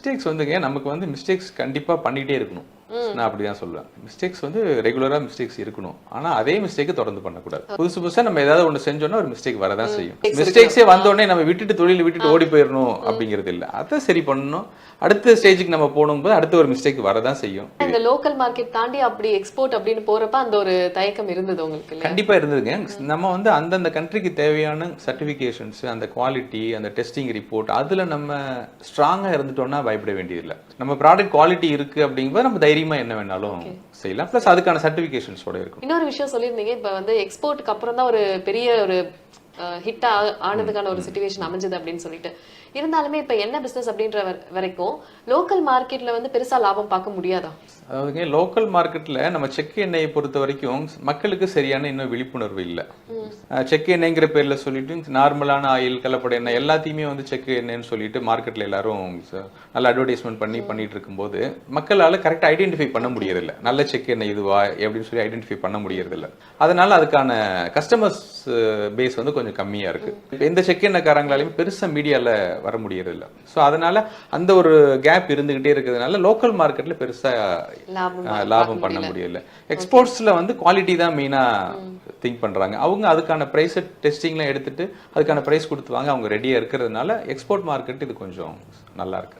Mistakes வந்துங்க நமக்கு வந்து மிஸ்டேக்ஸ் கண்டிப்பா பண்ணிட்டே இருக்கணும். நான் அப்படிதான் சொல்லுவேன். மிஸ்டேக்ஸ் வந்து ரெகுலரா மிஸ்டேக்ஸ் இருக்கணும். ஆனா அதே மிஸ்டேக்கை தொடர்ந்து பண்ணக்கூடாது. புதுசு புதுசா நம்ம ஏதாவது ஒன்று செஞ்சோம்னா ஒரு மிஸ்டேக் வரதான் செய்யும். மிஸ்டேக்ஸே வந்த உடனே நம்ம விட்டுட்டு தொழிலை விட்டுட்டு ஓடி போயிடணும் அப்படிங்கிறது இல்லை. அதை சரி பண்ணணும். அடுத்த ஸ்டேஜுக்கு நம்ம போகும்போது அடுத்த ஒரு மிஸ்டேக் வரதான் செய்யும். இந்த லோக்கல் மார்க்கெட் தாண்டி அப்படி எக்ஸ்போர்ட் அப்படின்னு போறப்ப அந்த ஒரு தயக்கம் இருந்தது உங்களுக்கு இல்லையா? கண்டிப்பா இருந்ததுங்க. நம்ம வந்து அந்தந்த கண்ட்ரிக்கு தேவையான சர்டிபிகேஷன்ஸ், அந்த குவாலிட்டி, அந்த டெஸ்டிங் ரிப்போர்ட் அதுல நம்ம ஸ்ட்ராங்கா இருந்துட்டோம்னா பயப்பட வேண்டியதில்லை. நம்ம ப்ராடக்ட் குவாலிட்டி இருக்கு அப்படிங்கும்போது நம்ம தைரியமா என்ன வேணாலும் செய்யலாம். பிளஸ் அதுக்கான சர்டிபிகேஷன்ஸோட இருக்கும். இன்னொரு விஷயம் சொல்லியிருந்தீங்க, இப்ப வந்து எக்ஸ்போர்ட்டுக்கு அப்புறம் தான் ஒரு பெரிய ஒரு ஹிட் ஆனதுக்கான ஒரு சிச்சுவேஷன் அமைஞ்சது அப்படின்னு சொல்லிட்டு, இருந்தாலுமே இப்ப என்ன பிசினஸ் அப்படின்ற வரைக்கும் லோக்கல் மார்க்கெட்ல வந்து பெருசா லாபம் பார்க்க முடியாதா? அதாவது லோக்கல் மார்க்கெட்ல நம்ம செக்கு எண்ணெயை பொறுத்த வரைக்கும் மக்களுக்கு சரியான இன்னும் விழிப்புணர்வு இல்லை. செக்கு எண்ணெய்ங்கிற பேர்ல சொல்லிட்டு நார்மலான ஆயில், கலப்பட எண்ணெய் எல்லாத்தையுமே வந்து செக்கு எண்ணெய்னு சொல்லிட்டு மார்க்கெட்ல எல்லாரும் நல்ல அட்வர்டைஸ்மெண்ட் பண்ணிட்டு இருக்கும்போது மக்களால கரெக்டா ஐடென்டிஃபை பண்ண முடியறதில்ல. நல்ல செக்கு எண்ணெய் இதுவா அப்படின்னு சொல்லி ஐடென்டிஃபை பண்ண முடியறதில்ல. அதனால அதுக்கான கஸ்டமர்ஸ் பேஸ் வந்து கொஞ்சம் கம்மியா இருக்கு. எந்த செக்கு எண்ணெய்காரங்களாலையும் பெருசா மீடியால வர முடியறதில்ல. ஸோ அதனால அந்த ஒரு கேப் இருந்துகிட்டே இருக்கிறதுனால லோக்கல் மார்க்கெட்ல பெருசா லாபம் பண்ண முடியல. எக்ஸ்போர்ட்ஸ்ல வந்து குவாலிட்டி தான் மெயினா திங்க் பண்றாங்க. அவங்க அதுக்கான பிரைஸ் டெஸ்டிங்லாம் எடுத்துட்டு அதுக்கான பிரைஸ் கொடுத்துவாங்க. அவங்க ரெடியா இருக்கிறதுனால எக்ஸ்போர்ட் மார்க்கெட் இது கொஞ்சம் நல்லா இருக்கு.